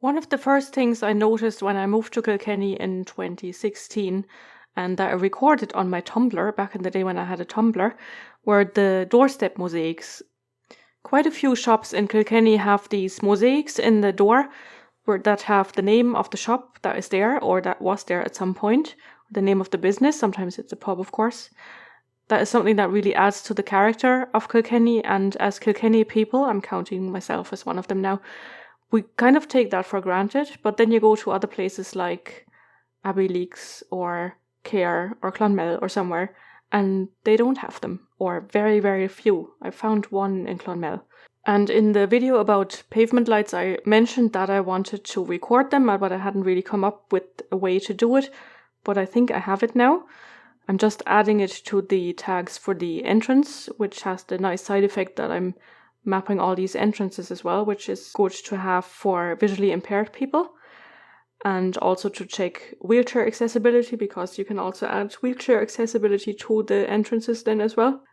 One of the first things I noticed when I moved to Kilkenny in 2016 and that I recorded on my Tumblr back in the day when I had a Tumblr were the doorstep mosaics. Quite a few shops in Kilkenny have these mosaics in the door that have the name of the shop that is there or that was there at some point, the name of the business. Sometimes it's a pub, of course. That is something that really adds to the character of Kilkenny, and as Kilkenny people, I'm counting myself as one of them now, we kind of take that for granted, but then you go to other places like Abbeyleix or Cahir or Clonmel or somewhere, and they don't have them, or very, very few. I found one in Clonmel. And in the video about pavement lights, I mentioned that I wanted to record them, but I hadn't really come up with a way to do it, but I think I have it now. I'm just adding it to the tags for the entrance, which has the nice side effect that I'm mapping all these entrances as well, which is good to have for visually impaired people. And also to check wheelchair accessibility, because you can also add wheelchair accessibility to the entrances then as well.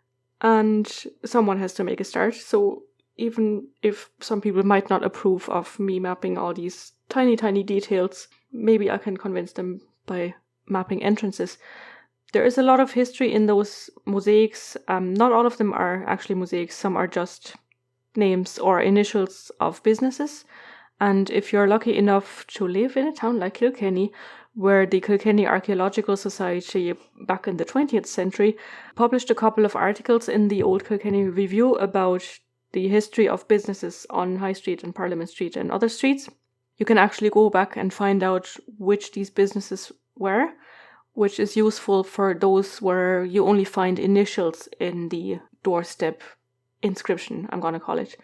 And someone has to make a start. So even if some people might not approve of me mapping all these tiny, tiny details, maybe I can convince them by mapping entrances. There is a lot of history in those mosaics. Not all of them are actually mosaics. Some are just names or initials of businesses. And if you're lucky enough to live in a town like Kilkenny, where the Kilkenny Archaeological Society back in the 20th century published a couple of articles in the Old Kilkenny Review about the history of businesses on High Street and Parliament Street and other streets, you can actually go back and find out which these businesses were, which is useful for those where you only find initials in the doorstep inscription, I'm going to call it.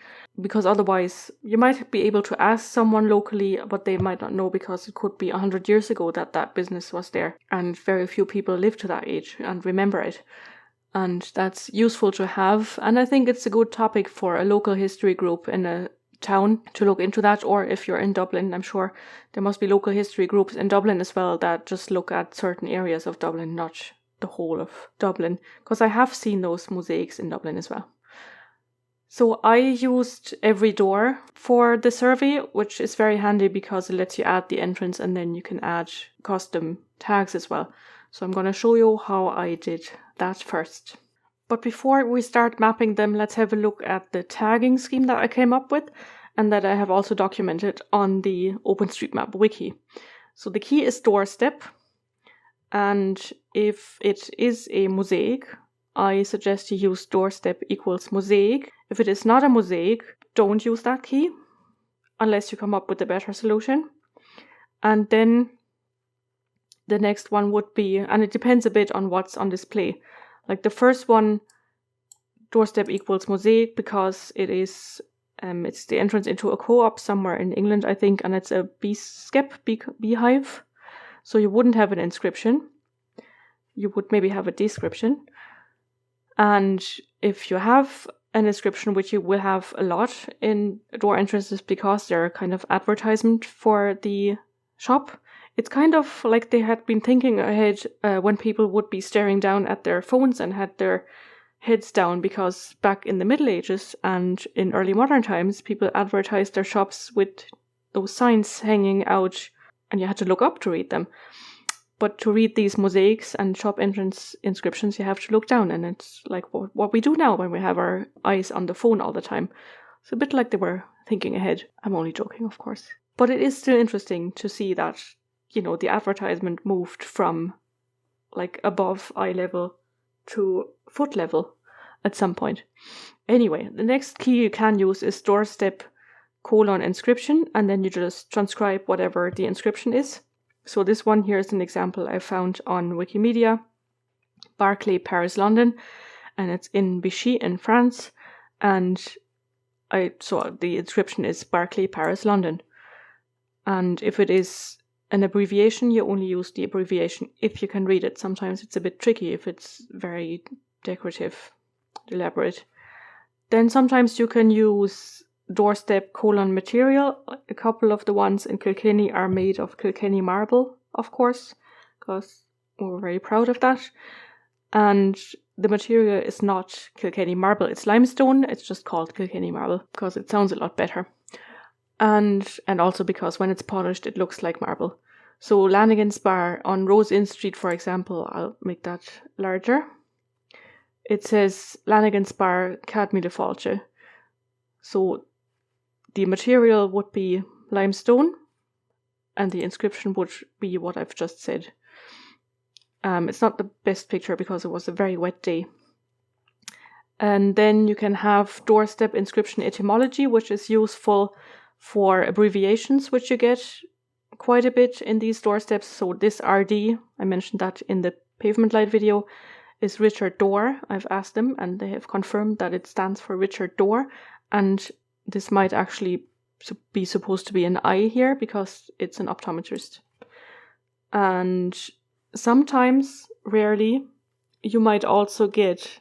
Because otherwise, you might be able to ask someone locally, but they might not know because it could be 100 years ago that business was there. And very few people live to that age and remember it. And that's useful to have. And I think it's a good topic for a local history group in a town to look into that. Or if you're in Dublin, I'm sure there must be local history groups in Dublin as well that just look at certain areas of Dublin, not the whole of Dublin. Because I have seen those mosaics in Dublin as well. So I used EveryDoor for the survey, which is very handy because it lets you add the entrance and then you can add custom tags as well. So I'm going to show you how I did that first. But before we start mapping them, let's have a look at the tagging scheme that I came up with and that I have also documented on the OpenStreetMap wiki. So the key is doorstep, and if it is a mosaic, I suggest you use doorstep equals mosaic. If it is not a mosaic, don't use that key unless you come up with a better solution. And then the next one would be, and it depends a bit on what's on display. Like the first one, doorstep equals mosaic, because it is it's the entrance into a co-op somewhere in England, I think, and it's a beehive. So you wouldn't have an inscription. You would maybe have a description. And if you have an inscription, which you will have a lot in door entrances because they're kind of advertisement for the shop, it's kind of like they had been thinking ahead when people would be staring down at their phones and had their heads down, because back in the Middle Ages and in early modern times, people advertised their shops with those signs hanging out and you had to look up to read them. But to read these mosaics and shop entrance inscriptions, you have to look down, and it's like what we do now when we have our eyes on the phone all the time. It's a bit like they were thinking ahead. I'm only joking, of course. But it is still interesting to see that, the advertisement moved from like above eye level to foot level at some point. Anyway, the next key you can use is doorstep : inscription, and then you just transcribe whatever the inscription is. So this one here is an example I found on Wikimedia, Barclay, Paris, London, and it's in Vichy in France. And so the inscription is Barclay, Paris, London. And if it is an abbreviation, you only use the abbreviation if you can read it. Sometimes it's a bit tricky if it's very decorative, elaborate. Then sometimes you can use doorstep : material. A couple of the ones in Kilkenny are made of Kilkenny marble, of course, because we're very proud of that. And the material is not Kilkenny marble, it's limestone. It's just called Kilkenny marble because it sounds a lot better. and also because when it's polished, it looks like marble. So Lanigan's Bar on Rose Inn Street, for example, I'll make that larger. It says Lanigan's Bar, Cadmile Fáilte. So the material would be limestone, and the inscription would be what I've just said. It's not the best picture because it was a very wet day. And then you can have doorstep inscription etymology, which is useful for abbreviations, which you get quite a bit in these doorsteps. So this RD, I mentioned that in the pavement light video, is Richard Door. I've asked them and they have confirmed that it stands for Richard Door. And this might actually be supposed to be an I here because it's an optometrist. And sometimes, rarely, you might also get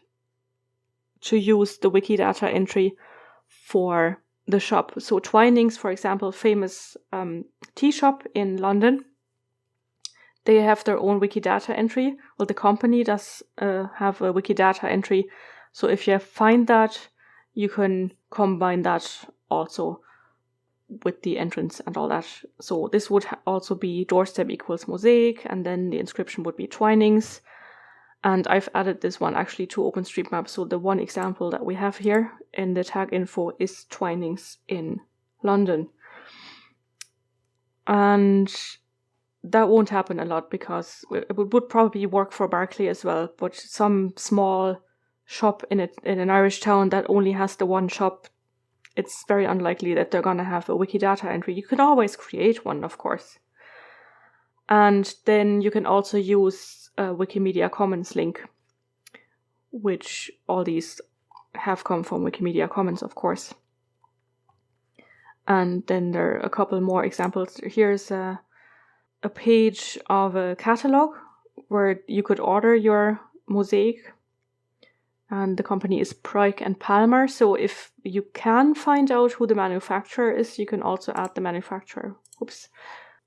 to use the Wikidata entry for the shop. So Twinings, for example, famous tea shop in London, they have their own Wikidata entry. Well, the company does have a Wikidata entry. So if you find that, you can combine that also with the entrance and all that. So this would also be doorstep equals mosaic, and then the inscription would be Twinings. And I've added this one actually to OpenStreetMap. So the one example that we have here in the tag info is Twinings in London. And that won't happen a lot because it would probably work for Barclay as well. But some small shop in an Irish town that only has the one shop, it's very unlikely that they're going to have a Wikidata entry. You can always create one, of course. And then you can also use a Wikimedia Commons link, which all these have come from Wikimedia Commons, of course. And then there are a couple more examples. Here's a page of a catalog where you could order your mosaic. And the company is Pryke and Palmer. So if you can find out who the manufacturer is, you can also add the manufacturer. Oops.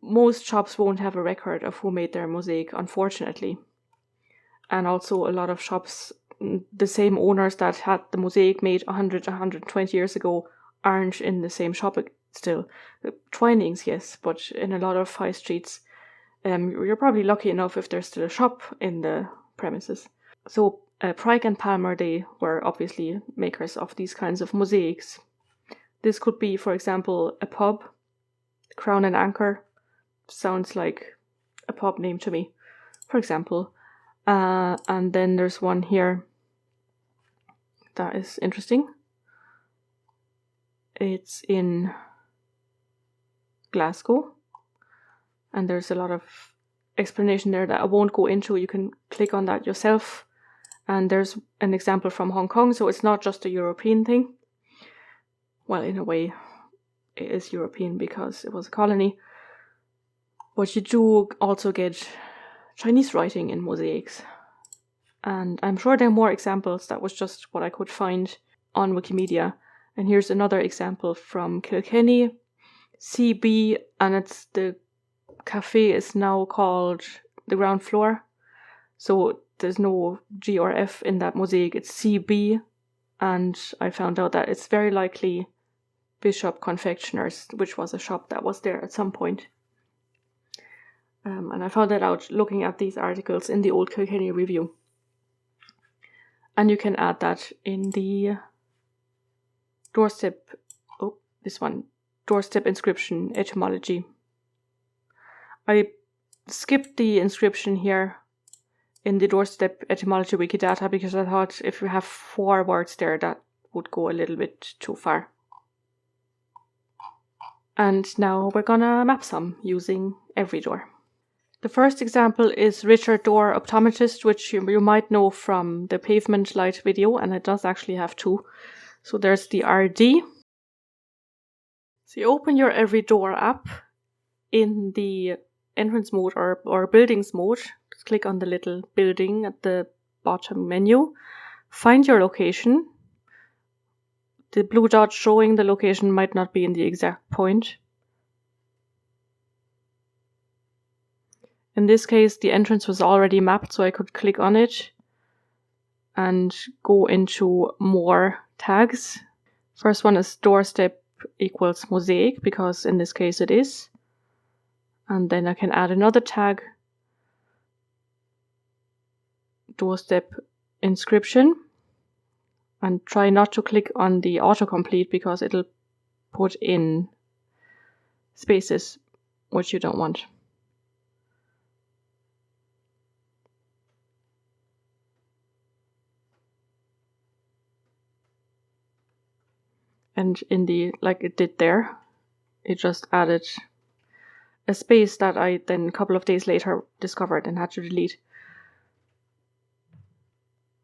Most shops won't have a record of who made their mosaic, unfortunately. And also a lot of shops, the same owners that had the mosaic made 100, 120 years ago aren't in the same shop still. Twinings, yes, but in a lot of high streets, you're probably lucky enough if there's still a shop in the premises. So Pryke and Palmer, they were obviously makers of these kinds of mosaics. This could be, for example, a pub. Crown and Anchor sounds like a pub name to me, for example. And then there's one here that is interesting. It's in Glasgow. And there's a lot of explanation there that I won't go into. You can click on that yourself. And there's an example from Hong Kong, so it's not just a European thing. Well, in a way, it is European because it was a colony. But you do also get Chinese writing in mosaics. And I'm sure there are more examples. That was just what I could find on Wikimedia. And here's another example from Kilkenny, CB, and it's the cafe is now called the ground floor. So there's no G or F in that mosaic, it's CB. And I found out that it's very likely Bishop Confectioners, which was a shop that was there at some point. And I found that out looking at these articles in the old Kilkenny Review. And you can add that in the doorstep, doorstep inscription etymology. I skipped the inscription here in the doorstep etymology Wikidata because I thought if you have 4 words there, that would go a little bit too far. And now we're gonna map some using EveryDoor. The first example is Richard Door Optometrist, which you might know from the pavement light video, and it does actually have 2. So there's the RD. So you open your EveryDoor app in the entrance mode or buildings mode. Just click on the little building at the bottom menu. Find your location. The blue dot showing the location might not be in the exact point. In this case, the entrance was already mapped, so I could click on it and go into more tags. First one is doorstep equals mosaic, because in this case it is. And then I can add another tag, doorstep inscription, and try not to click on the autocomplete because it'll put in spaces which you don't want. And in the, like it did there, it just added a space that I then a couple of days later discovered and had to delete.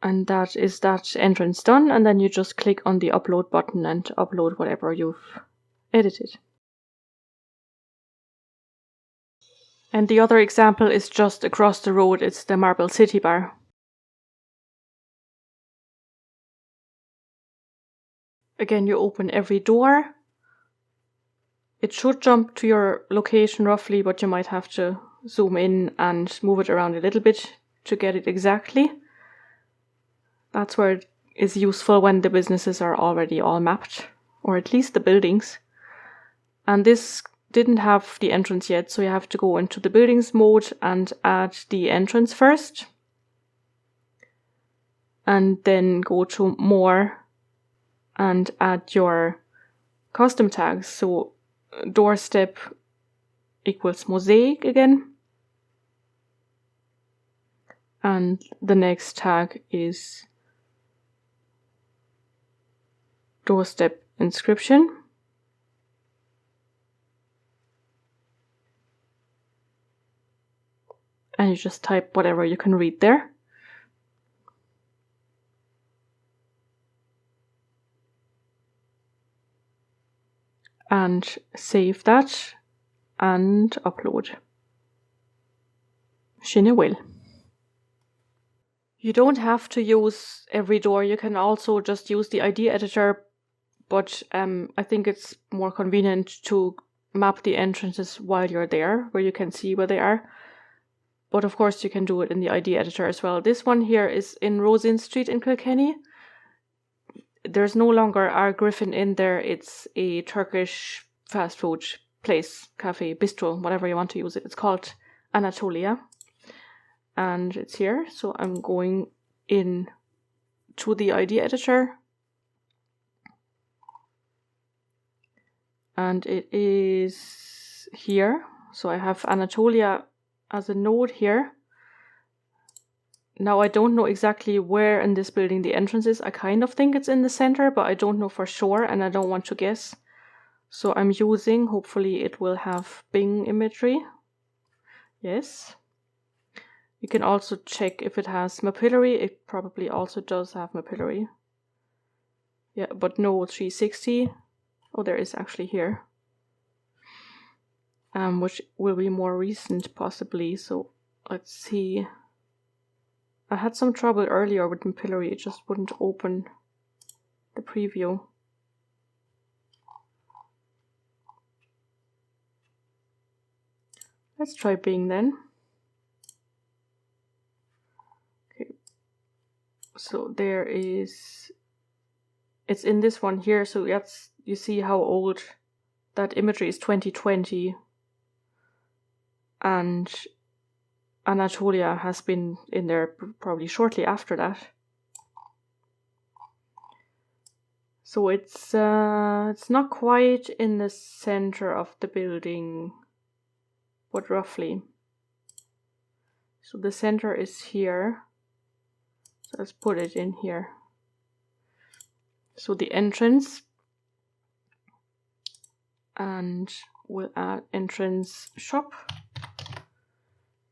And that is that entrance done, and then you just click on the upload button and upload whatever you've edited. And the other example is just across the road, it's the Marble City Bar. Again, you open EveryDoor. It should jump to your location roughly, but you might have to zoom in and move it around a little bit to get it exactly. That's where it is useful when the businesses are already all mapped, or at least the buildings. And this didn't have the entrance yet, so you have to go into the buildings mode and add the entrance first. And then go to more and add your custom tags. So doorstep equals mosaic again. And the next tag is doorstep inscription. And you just type whatever you can read there. And save that and upload. Sinne will. You don't have to use EveryDoor, you can also just use the ID editor, but I think it's more convenient to map the entrances while you're there, where you can see where they are. But of course you can do it in the ID editor as well. This one here is in Rosin Street in Kilkenny. There's no longer our Griffin in there, it's a Turkish fast food place, cafe, bistro, whatever you want to use it. It's called Anatolia. And it's here, so I'm going in to the ID editor. And it is here. So I have Anatolia as a node here. Now I don't know exactly where in this building the entrance is. I kind of think it's in the center, but I don't know for sure and I don't want to guess. So I'm using, hopefully it will have Bing imagery. Yes. You can also check if it has Mapillary. It probably also does have Mapillary. Yeah, but no 360. Oh, there is actually here. Which will be more recent possibly. So let's see. I had some trouble earlier with Mapillary. It just wouldn't open the preview. Let's try Bing then. Okay. So there is, it's in this one here. So that's, you see how old that imagery is, 2020. And Anatolia has been in there probably shortly after that. So it's not quite in the center of the building, but roughly. So the center is here. So let's put it in here. So the entrance, and we'll add entrance shop.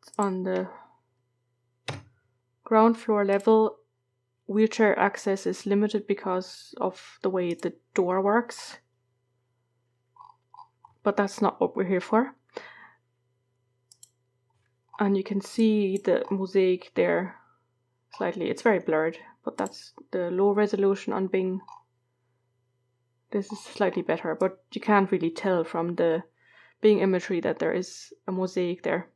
It's on the ground floor level. Wheelchair access is limited because of the way the door works. But that's not what we're here for. And you can see the mosaic there slightly. It's very blurred, but that's the low resolution on Bing. This is slightly better, but you can't really tell from the Bing imagery that there is a mosaic there.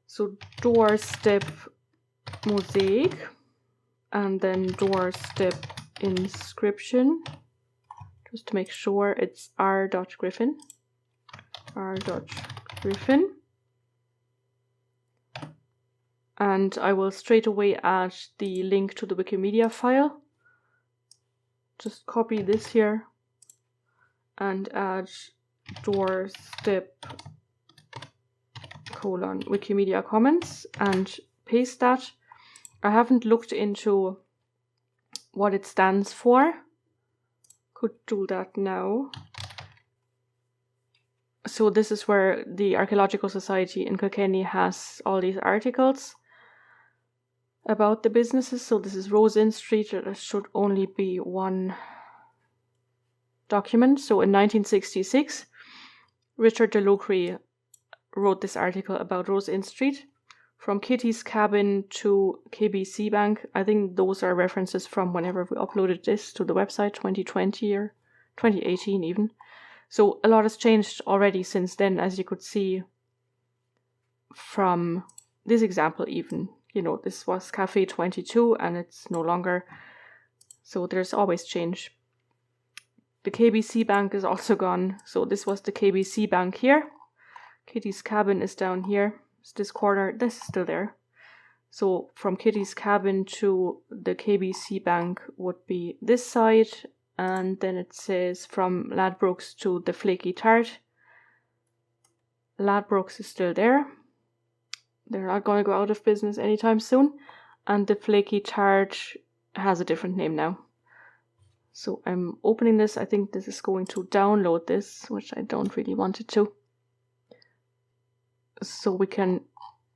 So doorstep mosaic, and then doorstep inscription. just to make sure it's r.griffin. And I will straight away add the link to the Wikimedia file. Just copy this here and add doorstep Wikimedia Commons and paste that. I haven't looked into what it stands for. Could do that now. So this is where the Archaeological Society in Kilkenny has all these articles about the businesses. So this is Rose Inn Street. There should only be one document. So in 1966, Richard de Lucre wrote this article about Rose Inn Street. From Kitty's Cabin to KBC Bank. I think those are references from whenever we uploaded this to the website, 2020 or 2018 even. So a lot has changed already since then, as you could see from this example even. You know, this was Cafe 22 and it's no longer. So there's always change. The KBC Bank is also gone. So this was the KBC Bank here. Kitty's Cabin is down here. This corner, this is still there. So from Kitty's Cabin to the KBC Bank would be this side, and then it says from Ladbrokes to the Flaky Tart. Ladbrokes is still there. They're not going to go out of business anytime soon. And the Flaky Tart has a different name now. So I'm opening this. I think this is going to download this, which I don't really want it to. So we can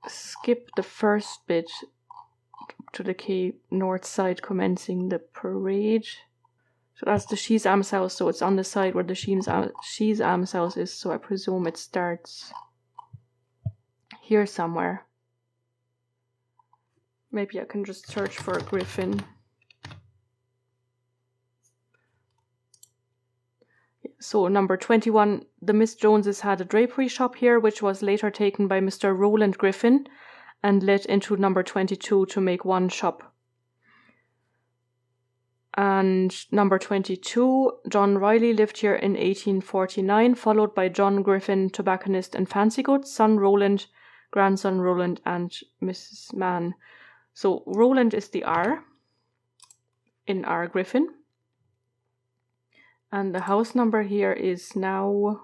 skip the first bit to the K north side commencing the parade. So that's the She's Arms House, so it's on the side where the She's Arms House is, so I presume it starts here somewhere. Maybe I can just search for Griffin. So number 21, the Miss Joneses had a drapery shop here, which was later taken by Mr. Roland Griffin and let into number 22 to make one shop. And number 22, John Riley lived here in 1849, followed by John Griffin, tobacconist and fancy goods, son Roland, grandson Roland, and Mrs. Mann. So Roland is the R in R Griffin. And the house number here is now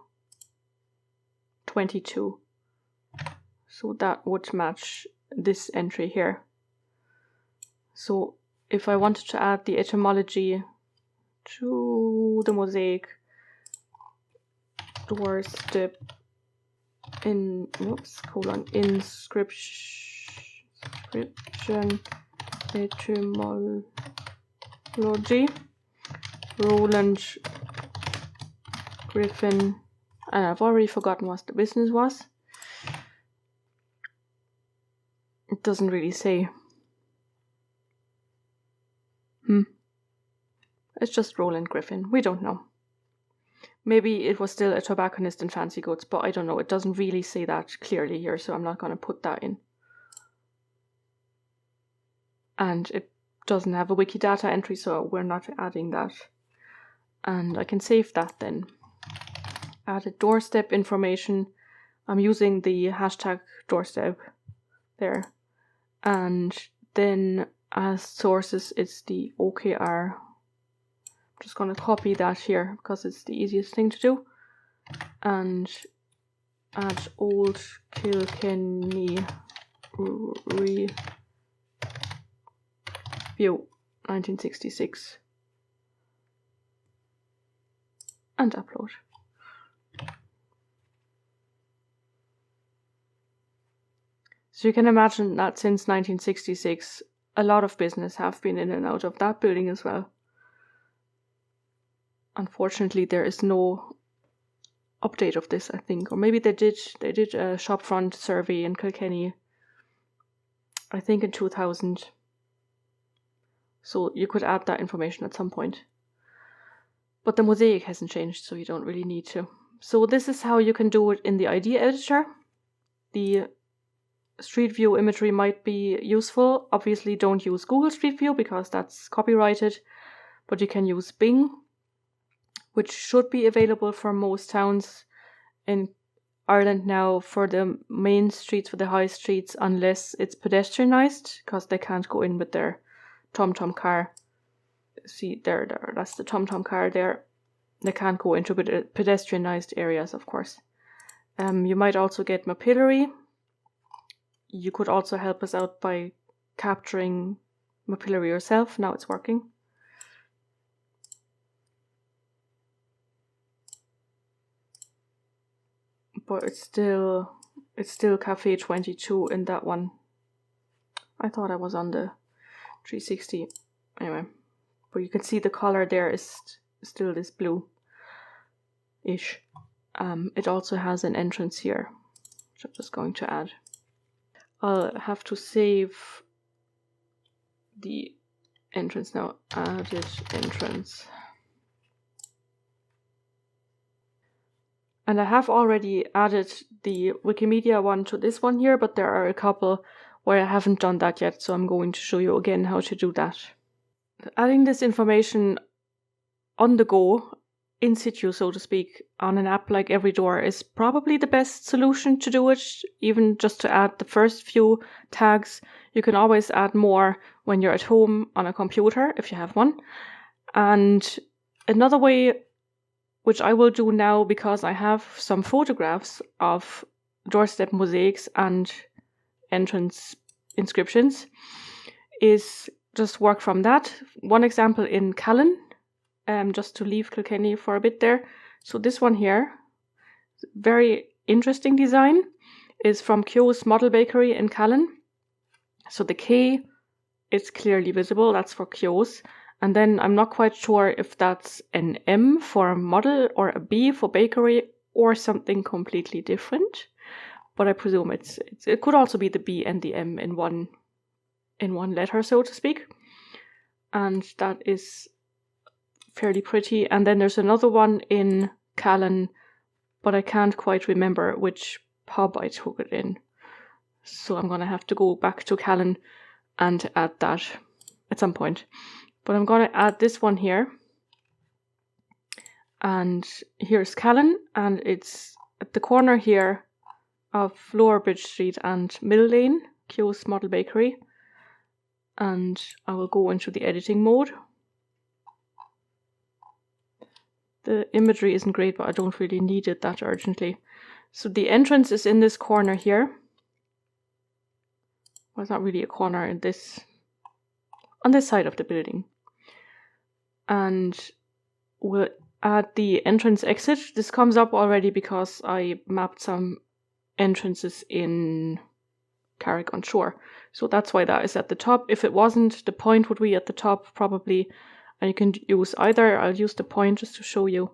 22. So that would match this entry here. So if I wanted to add the etymology to the mosaic, doorstep inscription etymology, Roland Griffin, and I've already forgotten what the business was. It doesn't really say. It's just Roland Griffin. We don't know. Maybe it was still a tobacconist and fancy goods, but I don't know. It doesn't really say that clearly here, so I'm not going to put that in. And it doesn't have a Wikidata entry, so we're not adding that. And I can save that then. Added doorstep information. I'm using the hashtag doorstep there. And then as sources, it's the OKR. I'm just going to copy that here because it's the easiest thing to do. And add Old Kilkenny Review 1966. And upload. So you can imagine that since 1966, a lot of business have been in and out of that building as well. Unfortunately, there is no update of this, I think. Or maybe they did a shopfront survey in Kilkenny, I think in 2000. So you could add that information at some point. But the mosaic hasn't changed, so you don't really need to. So this is how you can do it in the idea editor. The Street View imagery might be useful. Obviously don't use Google Street View because that's copyrighted, but you can use Bing, which should be available for most towns in Ireland now for the main streets, for the high streets, unless it's pedestrianised, because they can't go in with their tom-tom car. See, there, that's the tom-tom car there. They can't go into pedestrianised areas, of course. You might also get Mapillary. You could also help us out by capturing Mapillary yourself. Now it's working. But it's still Cafe 22 in that one. I thought I was on the 360. Anyway, but you can see the color there is still this blue-ish. It also has an entrance here, which I'm just going to add. I'll have to save the entrance now. Added entrance. And I have already added the Wikimedia one to this one here, but there are a couple where I haven't done that yet, so I'm going to show you again how to do that. Adding this information on the go, in situ, so to speak, on an app like EveryDoor is probably the best solution to do it, even just to add the first few tags. You can always add more when you're at home on a computer, if you have one. And another way, which I will do now because I have some photographs of doorstep mosaics and entrance inscriptions, is just work from that. One example in Callan, just to leave Kilkenny for a bit there. So this one here, very interesting design, is from Keogh's Model Bakery in Callan. So the K is clearly visible, that's for Keogh's. And then I'm not quite sure if that's an M for model or a B for bakery or something completely different. But I presume it could also be the B and the M in one letter, so to speak. And that is fairly pretty. And then there's another one in Callan, but I can't quite remember which pub I took it in. So I'm going to have to go back to Callan and add that at some point. But I'm going to add this one here. And here's Callan, and it's at the corner here of Lower Bridge Street and Mill Lane, Keogh's Model Bakery. And I will go into the editing mode. The imagery isn't great, but I don't really need it that urgently. So the entrance is in this corner here. Well, it's not really a corner on this side of the building. And we'll add the entrance exit. This comes up already because I mapped some entrances in Carrick on Shore. So that's why that is at the top. If it wasn't, the point would be at the top probably. And you can use either. I'll use the point just to show you.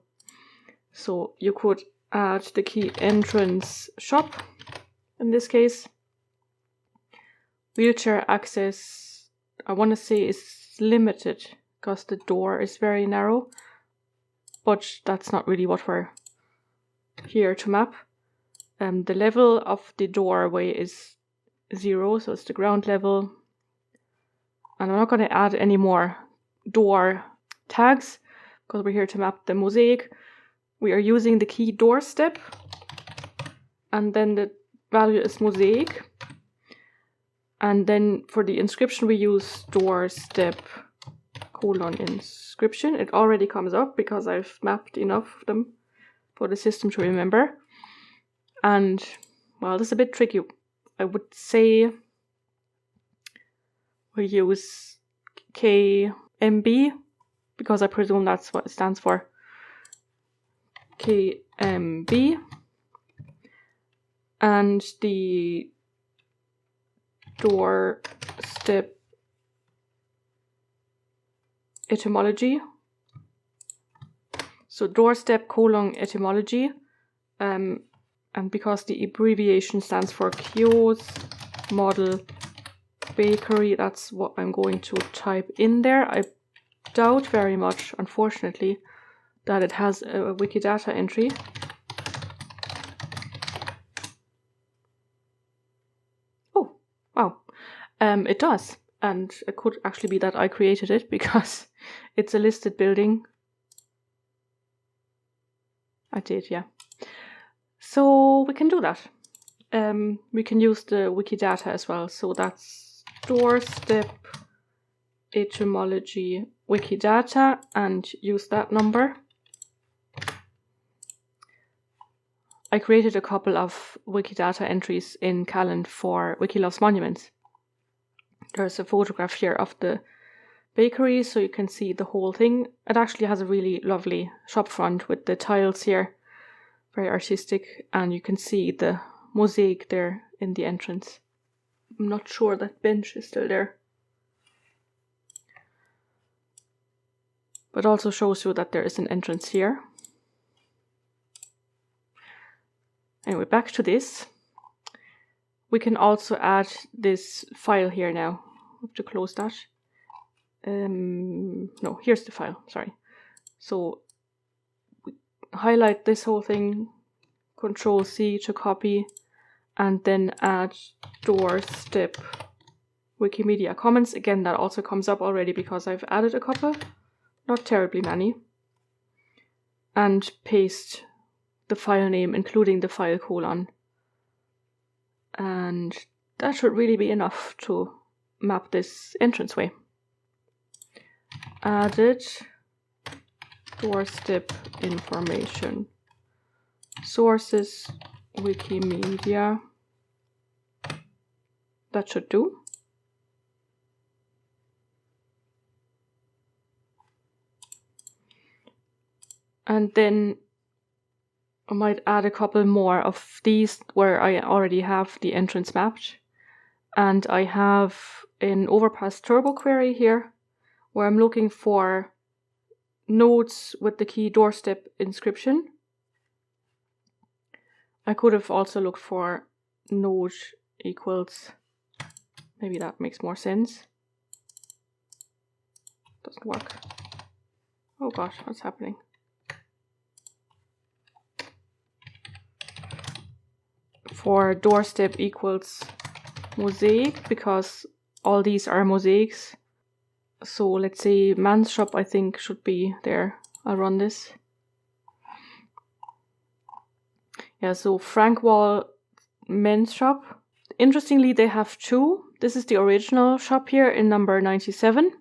So you could add the key entrance shop in this case. Wheelchair access, I want to say, is limited because the door is very narrow, but that's not really what we're here to map. The level of the doorway is 0, so it's the ground level. And I'm not going to add any more door tags because we're here to map the mosaic. We are using the key doorstep, and then the value is mosaic. And then for the inscription we use doorstep : inscription. It already comes up because I've mapped enough of them for the system to remember. And well, this is a bit tricky. I would say we use KMB because I presume that's what it stands for. KMB. And the doorstep etymology. So doorstep : etymology. And because the abbreviation stands for Keogh's Model Bakery, that's what I'm going to type in there. I doubt very much, unfortunately, that it has a Wikidata entry. Oh, wow. It does. And it could actually be that I created it because it's a listed building. I did, yeah. So we can do that. We can use the Wikidata as well. So that's doorstep etymology Wikidata and use that number. I created a couple of Wikidata entries in Callan for Wiki Loves Monuments. There's a photograph here of the bakery, so you can see the whole thing. It actually has a really lovely shop front with the tiles here, very artistic, and you can see the mosaic there in the entrance. I'm not sure that bench is still there. But also shows you that there is an entrance here. Anyway, back to this. We can also add this file here now. I have to close that. No, here's the file, sorry. So we highlight this whole thing, Control C to copy, and then add doorstep Wikimedia Commons. Again, that also comes up already because I've added a couple, not terribly many. And paste the file name, including the file colon. And that should really be enough to map this entranceway. Added doorstep information. Sources, Wikimedia. That should do. And then I might add a couple more of these where I already have the entrance mapped. And I have an Overpass Turbo query here where I'm looking for nodes with the key doorstep inscription. I could have also looked for node equals, maybe that makes more sense. Doesn't work. Oh gosh, what's happening? For doorstep equals mosaic, because all these are mosaics. So let's say man's shop, I think, should be there. I'll run this. Yeah, so Frank Wall men's shop. Interestingly, they have two. This is the original shop here in number 97,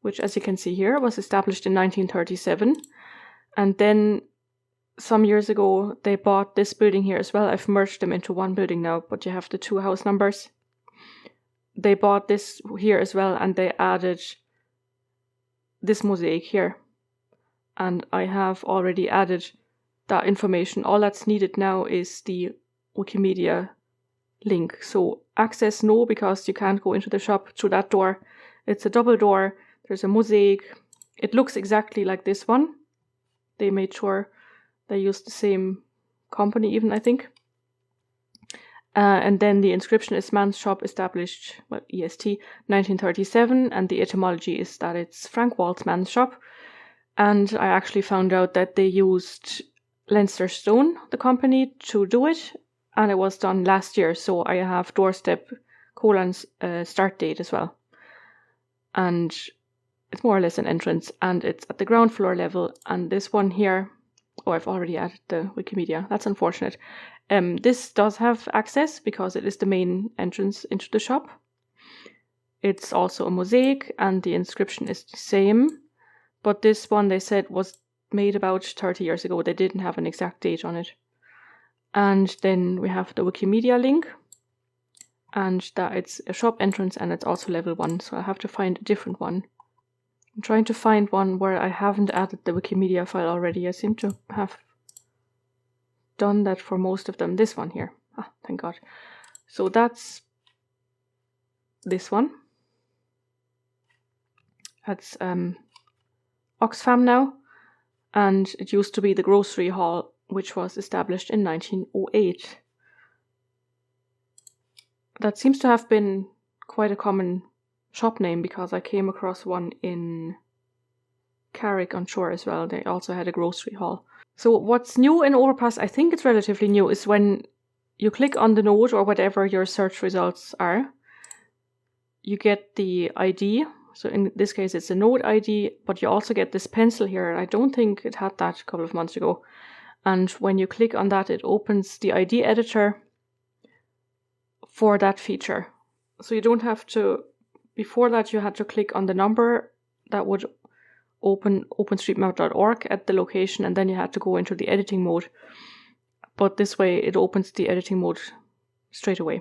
which, as you can see here, was established in 1937. And then some years ago, they bought this building here as well. I've merged them into one building now, but you have the two house numbers. They bought this here as well, and they added this mosaic here. And I have already added that information. All that's needed now is the Wikimedia link. So access no, because you can't go into the shop through that door. It's a double door. There's a mosaic. It looks exactly like this one. They made sure they used the same company even, I think. And then the inscription is man's shop, established, well, EST, 1937. And the etymology is that it's Frank Wall's man's shop. And I actually found out that they used Leinster Stone, the company, to do it. And it was done last year. So I have doorstep colon's start date as well. And it's more or less an entrance. And it's at the ground floor level. And this one here, oh, I've already added the Wikimedia. That's unfortunate. This does have access because it is the main entrance into the shop. It's also a mosaic and the inscription is the same. But this one, they said, was made about 30 years ago. They didn't have an exact date on it. And then we have the Wikimedia link. And that it's a shop entrance and it's also level 1. So I have to find a different one. I'm trying to find one where I haven't added the Wikimedia file already. I seem to have done that for most of them. This one here. Ah, thank God. So that's this one. That's Oxfam now. And it used to be the grocery hall, which was established in 1908. That seems to have been quite a common shop name because I came across one in Carrick on Shore as well. They also had a grocery hall. So what's new in Overpass, I think it's relatively new, is when you click on the node or whatever your search results are, you get the ID. So in this case, it's a node ID, but you also get this pencil here. I don't think it had that a couple of months ago. And when you click on that, it opens the ID editor for that feature. So you don't have to, before that you had to click on the number that would open openstreetmap.org at the location, and then you had to go into the editing mode. But this way it opens the editing mode straight away.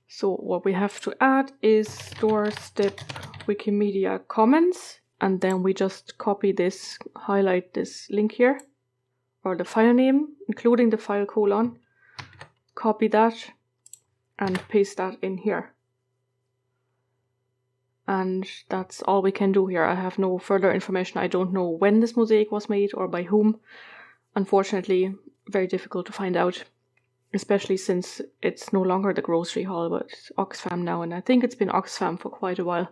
So what we have to add is Doorstep Wikimedia Commons, and then we just copy this, highlight this link here, or the file name, including the file colon, copy that and paste that in here. And that's all we can do here. I have no further information. I don't know when this mosaic was made or by whom. Unfortunately, very difficult to find out, especially since it's no longer the grocery hall, but Oxfam now, and I think it's been Oxfam for quite a while.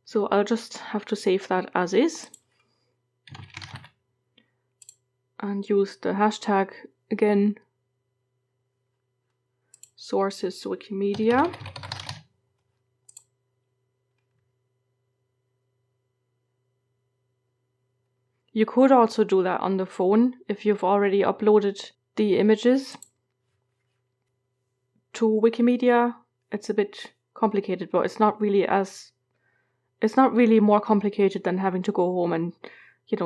So I'll just have to save that as is and use the hashtag again, sources Wikimedia. You could also do that on the phone if you've already uploaded the images to Wikimedia. It's a bit complicated, but it's not really more complicated than having to go home and,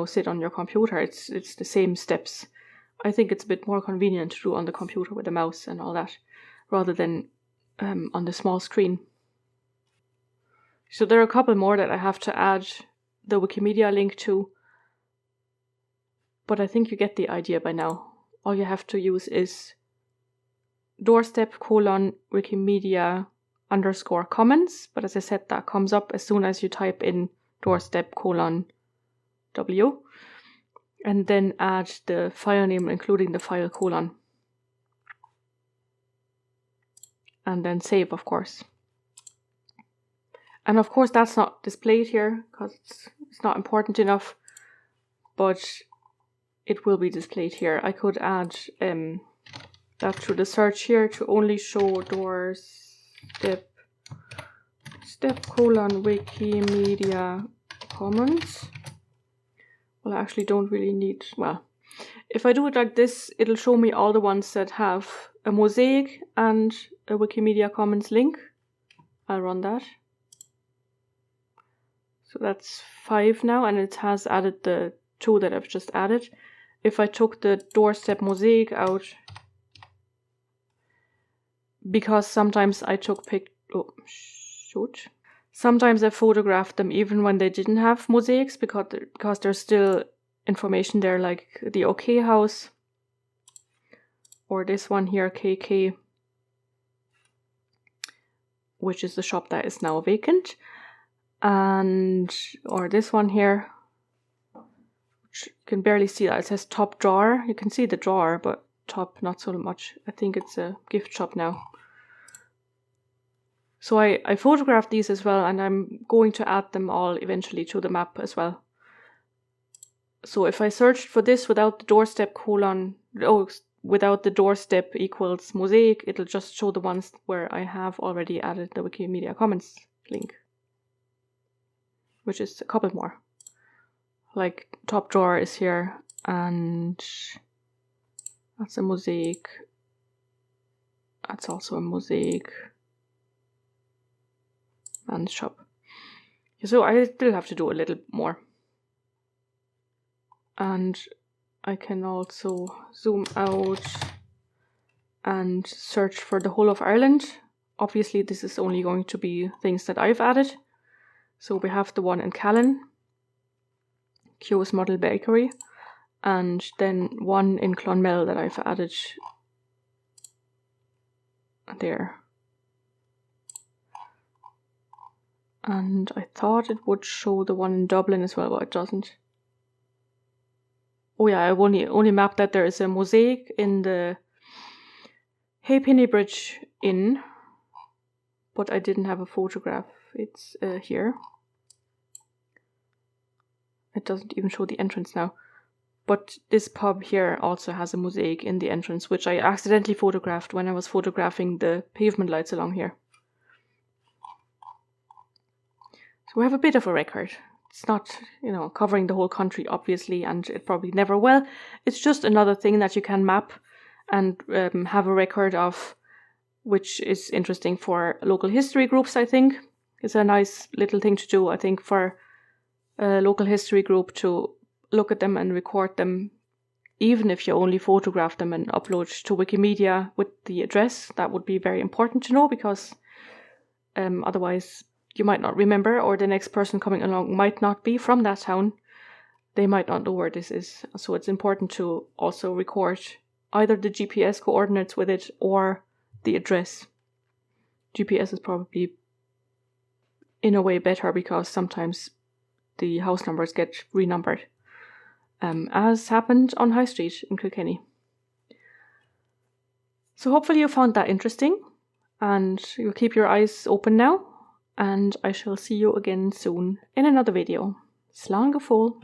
sit on your computer. It's the same steps. I think it's a bit more convenient to do on the computer with a mouse and all that, rather than on the small screen. So there are a couple more that I have to add the Wikimedia link to, but I think you get the idea by now. All you have to use is doorstep:/Wikimedia_commons, but as I said, that comes up as soon as you type in doorstep:/W, and then add the file name, including the file colon, and then save, of course. And of course that's not displayed here because it's not important enough, but it will be displayed here. I could add that to the search here to only show doorstep:/Wikimedia Commons. Well, I actually don't really need, well, if I do it like this, it'll show me all the ones that have a mosaic and a Wikimedia Commons link. I'll run that. So that's 5 now, and it has added the 2 that I've just added. If I took the doorstep mosaic out, because sometimes I sometimes I photographed them even when they didn't have mosaics, because there's still information there, like the OK house, or this one here, KK, which is the shop that is now vacant, or this one here, which you can barely see that. It says top drawer. You can see the drawer, but top not so much. I think it's a gift shop now. So I photographed these as well, and I'm going to add them all eventually to the map as well. So if I searched for this without the without the doorstep equals mosaic, it'll just show the ones where I have already added the Wikimedia Commons link, which is a couple more. Like top drawer is here, and that's a mosaic. That's also a mosaic. And shop. So I still have to do a little more. And I can also zoom out and search for the whole of Ireland. Obviously this is only going to be things that I've added. So we have the one in Callan, Kyo's Model Bakery, and then one in Clonmel that I've added there. And I thought it would show the one in Dublin as well, but it doesn't. Oh yeah, I only mapped that there is a mosaic in the Halfpenny Bridge Inn, but I didn't have a photograph. It's here. It doesn't even show the entrance now. But this pub here also has a mosaic in the entrance, which I accidentally photographed when I was photographing the pavement lights along here. we have a bit of a record. It's not, covering the whole country, obviously, and it probably never will. It's just another thing that you can map and have a record of, which is interesting for local history groups, I think. It's a nice little thing to do, I think, for a local history group to look at them and record them, even if you only photograph them and upload to Wikimedia with the address. That would be very important to know, because otherwise you might not remember, or the next person coming along might not be from that town. They might not know where this is. So it's important to also record either the GPS coordinates with it or the address. GPS is probably in a way better, because sometimes the house numbers get renumbered, as happened on High Street in Kilkenny. So hopefully you found that interesting, and you'll keep your eyes open now, and I shall see you again soon in another video. Slán go fóill.